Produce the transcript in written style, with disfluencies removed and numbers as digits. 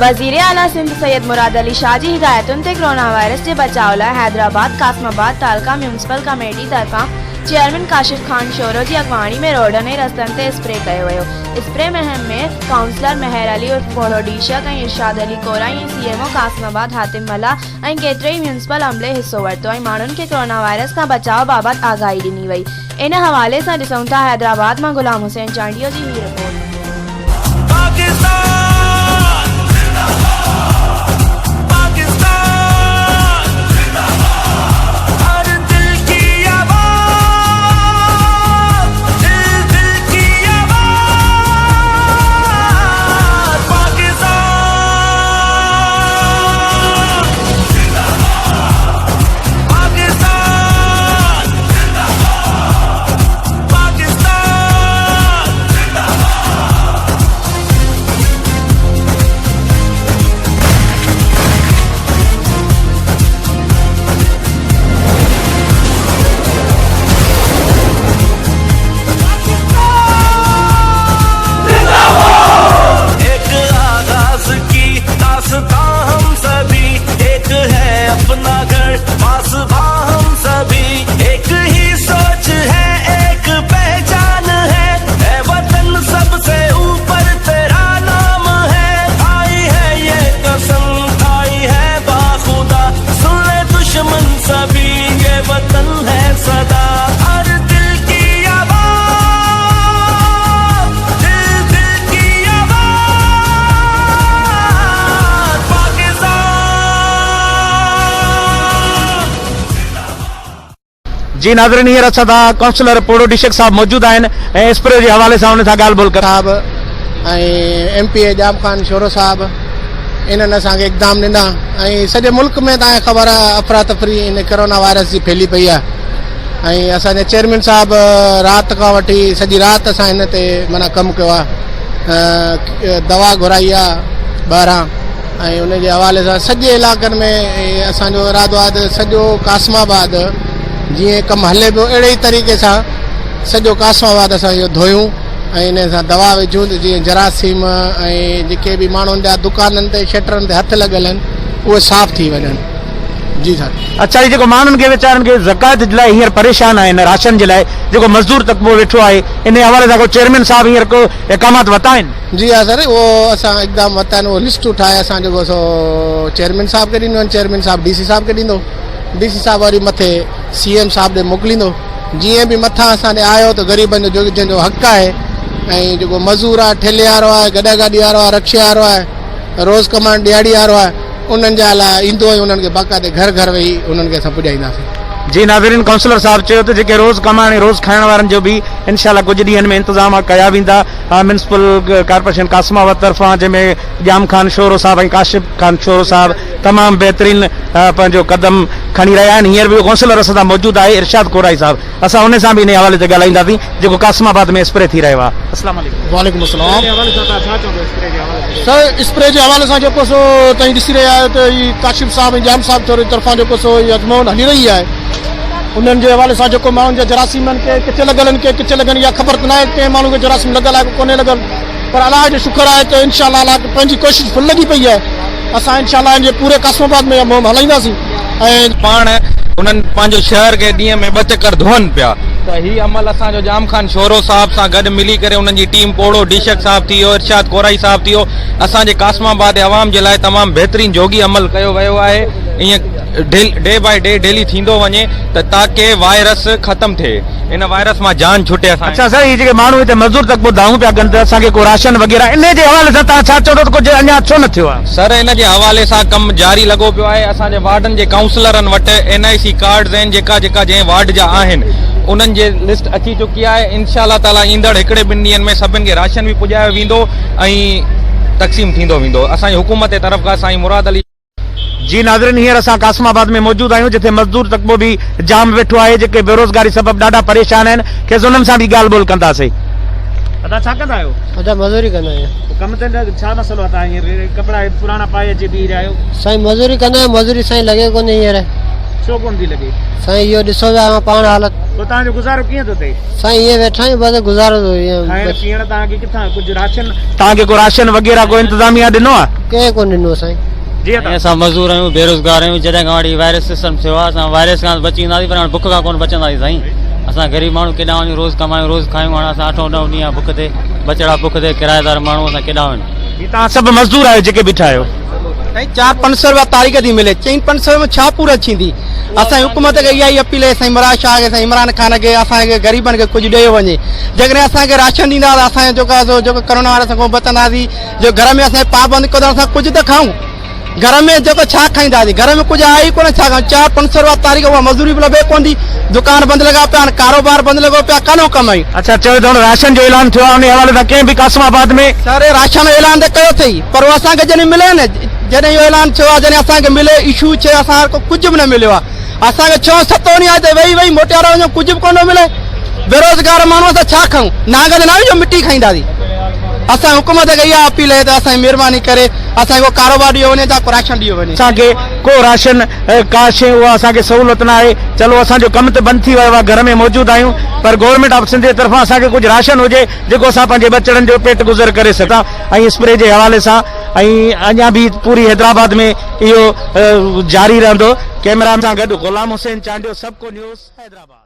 वज़ीर आला सिंध सैयद मुराद अली शाह जी हिदायतुनि ते कोरोना वायरस के बचाव लाइ हैदराबाद कासमाबाद तालका म्यूनिसिपल कमेटी तरफां चेयरमैन काशिफ खान शोरो की अगवाणी में रोडन ऐं रस्तनि ते स्प्रे कयो वियो। स्प्रे मुहिम में काउंसलर मेहर अली उर्फ पोड़ो डीशक ऐं इरशाद अली कोराई ऐं CMO कासमाबाद हातिम मला ऐं केतिरे म्यूनिसिपल अमले हिस्सो वरितो ऐं माण्हुनि खे कोरोना वायरस खां बचाव बाबति आगाही ॾिनी वई। इन हवाले सां ॾिसूं था हैदराबाद मां गुलाम हुसैन चांडियो जी ही रिपोर्ट। जी नाज़रीन हींअर असां सां काउंसलर पोड़ो डीशक साहब मौजूद आहिनि ऐं स्प्रे जे हवाले सां उन सां ॻाल्हि ॿोल कर साहब ऐं MP जाम खान शोरो साहब इन्हनि असांखे इक़दाम ॾिना ऐं सॼे मुल्क में तव्हांखे ख़बर आहे अफ़रा तफ़री इन कोरोना वायरस जी फैली पई आहे ऐं असांजे चेयरमैन साहब राति खां वठी सॼी राति असां हिन ते माना कमु कयो आहे, दवा घुराई आहे ॿाहिरां ऐं उनजे हवाले सां सॼे इलाइक़नि में असांजो इरादो आहे त सॼो कासमाबाद जीअं कमु हले पियो अहिड़े ई तरीक़े सां सॼो कासमाबाद असां इहो धोयूं ऐं इन सां दवा विझूं त जीअं जरासीम ऐं जेके बि माण्हुनि जा दुकाननि ते शटरनि ते हथ लॻल आहिनि उहे साफ़ थी वञनि। जी सर। अच्छा, ये जेको माण्हुनि खे वीचारनि खे ज़कात जे लाइ हींअर परेशान आहिनि राशन जे लाइ जेको मज़दूर तबको वेठो आहे इन हवाले सां को चेयरमैन साहब हींअर को इक़दामात वरिता आहिनि? जी हा सर, उहो असां इक़दाम वरिता आहिनि, उहो लिस्टूं ठाहे असां जेको सो चेयरमैन साहब खे ॾींदो आहिनि, चेयरमैन साहब DC साहब खे ॾींदो, DC साहब वरी मथे CM साहब ॾे मोकिलींदो। जीअं बि मथां असां ॾे आयो त ग़रीबनि जो जंहिंजो हक़ आहे ऐं जेको मज़दूर आहे, ठेले वारो आहे, गॾा गाॾी वारो आहे, रक्शे वारो आहे, रोज़ कमाइण ॾियाड़ी वारो आहे, उन्हनि जे लाइ ईंदो ऐं उन्हनि खे बाक़ाइदे घर घर वेही उन्हनि खे असां पुॼाईंदासीं। जी नाज़रीन, काउंसलर साहब चयो त जेके रोज़ कमाइण रोज़ खाइण वारनि जो बि इंशाल्लाह कुछ ॾींहंनि में इंतज़ाम कया वेंदा। म्यूनिसिपल कॉर्पोरेशन कासमाबाद तरफ़ां जंहिंमें जाम खान शोरो साहब ऐं काशिफ खान शोरो साहब तमामु बहितरीन पंहिंजो कदम खणी रहिया आहिनि। हींअर बि काउंसलर असां सां मौजूद आहे इरशाद कोराई साहब, असां उन सां बि इन हवाले ते ॻाल्हाईंदासीं जेको कासमाबाद में स्प्रे थी रहियो आहे। अस्सलाम वालेकुम। वालेकुम अस्सलाम। सर, स्प्रे जे हवाले सां जेको सो तव्हां ॾिसी रहिया आहियो त ही काशिफ साहब ऐं जाम साहब जो तरफ़ां जेको सो अजमाउन हली रही आहे, उन्हनि जे हवाले सां जेको माण्हुनि जे जरासीमनि खे किथे लॻल आहिनि, के किथे लॻनि या ख़बर त न आहे कंहिं माण्हू खे जरासीम लॻल आहे कोन्हे लॻल, पर अलाह जो शुक्र आहे त इंशाल्लाह अलाह पंहिंजी कोशिशि फुल लॻी पई आहे। असां इंशाल्लाह जे पूरे कासमाबाद में मुहिम हलाईंदासीं ऐं पाण उन्हनि पंहिंजो शहर खे ॾींहं में 2 चकर धोअनि पिया। त ही अमल असांजो जाम खान शोरो साहब सां गॾु मिली करे उन्हनि जी टीम पोड़ो डीशक साहब थी वियो, इरशाद कोराई साहब थी वियो, असांजे कासमाबाद अवाम जे लाइ तमामु बहितरीन जोगी अमल कयो वियो आहे। ईअं डे बाय डे डेली थींदो वञे त ताकि वायरस ख़तम थिए, इन वायरस मां जान छुटे। अच्छा सर, ये जेके माण्हू हिते मज़दूर तक दाऊं पिया कनि त असांखे को राशन वग़ैरह इन जे हवाले सां तव्हां छा चओ था, कुझु अञा छो न थियो आहे? सर, इन जे हवाले सां कमु जारी लॻो पियो आहे। असांजे वार्डनि जे काउंसलरनि वटि NIC कार्ड्स आहिनि जेका जंहिं वार्ड जा आहिनि, उन्हनि जे लिस्ट अची चुकी आहे। इंशाल्लाह ताला ईंदड़ 1-2 ॾींहंनि में सभिनि खे राशन बि पुॼायो वेंदो ऐं तक़सीम थींदो वेंदो। असांजी हुकूमत जे तरफ़ खां साईं मुराद अली। जी नाज़रीन, हींअर असां कासमाबाद में मौजूद आहियूं जिथे मज़दूर तबको बि जाम वेठो आहे, जेके बेरोज़गारी सबबि ॾाढा परेशान आहिनि, खेसि उन्हनि सां बि ॻाल्हि ॿोल कंदासीं। अदा छा कंदा आहियो? अदा मज़दूरी कंदा आहियूं। कम ते छा मसलो आहे? तव्हां हींअर कपिड़ा पुराणा पाए अची बीह रहिया आहियो? साईं मज़दूरी कंदा आहियूं, मज़दूरी साईं लॻे कोन्हे हींअर। छो कोन थी लॻे? साईं इहो ॾिसो पिया पाण हालत पोइ तव्हांजो गुज़ारो कीअं थो थिए? साईं ईअं वेठा आहियूं बसि गुज़ारो थो खाइण पीअण तव्हांखे किथां कुझु राशन तव्हांखे को राशन वग़ैरह को इंतज़ामिया ॾिनो आहे? कंहिं कोन ॾिनो साईं। जीअं त असां मज़दूर आहियूं बेरोज़गार आहियूं जॾहिं खां वठी वायरस सिस्टम थियो आहे असां वायरस खां बची ईंदासीं पर हाणे बुख खां कोन बचंदासीं साईं। असां ग़रीब माण्हू केॾा वञूं रोज़ कमायूं रोज़ खायूं हाणे असां 8-9 ॾींहं बुख ते बचड़ा बुख ते किराएदार माण्हू असां केॾा वञूं। ही तव्हां सभु मज़दूर आहियो जेके बीठा आहियो? साईं 400-500 रुपया तारीख़ थी मिले चई 500 में छा पूरा थींदी। असांजी हुकूमत खे इहा ई अपील आहे साईं मिराज शाह खे साईं इमरान ख़ान खे असांखे ग़रीबनि खे कुझु ॾियो वञे। जेकॾहिं असांखे राशन ॾींदा त असांजो जेको करोना वायरस खां बचंदासीं। जो घर में असांखे पाबंदी कंदा असां कुझु त खाऊं। घर में जेको छा खाईंदासीं घर में कुझु आहे ई कोन छा खाऊं। 400-500 रुपया तारीख़ उहा मज़दूरी बि लॻे कोन थी। दुकान बंदि लॻा पिया कारोबार बंदि लॻो पिया कानो कमाई। अच्छा चयो त राशन जो ऐलान थियो आहे उन हवाले सां कंहिं बि कासमाबाद में सारे राशन जो ऐलान त कयो अथई पर उहो असांखे जॾहिं मिले न जॾहिं इहो ऐलान थियो आहे जॾहिं असांखे मिले इशू चए असांखे कुझु बि न मिलियो आहे। असांखे 6-7 ॾींहं आहे त वेही मोटियारा वञूं कुझु बि कोन मिले। बेरोज़गार माण्हू असां छा खाऊं? नांग ते न विझो मिटी खाईंदासीं। असां हुकूमत खे इहा अपील आहे त असांजी महिरबानी करे असांखे को कारोबार ॾियो वञे या को राशन ॾियो वञे। असांखे को राशन का शइ उहा असांखे सहूलियत न आहे। चलो असांजो कमु त बंदि थी वियो आहे घर में मौजूदु आहियूं पर गवर्नमेंट ऑफ सिंध जे तरफ़ां असांखे कुझु राशन हुजे जेको असां पंहिंजे बचड़नि जो पेट गुज़र करे सघां। ऐं स्प्रे जे हवाले सां ऐं अञा बि पूरी हैदराबाद में इहो जारी रहंदो। कैमरा सां गॾु ग़ुलाम हुसैन चांडियो सबको न्यूज़ हैदराबाद।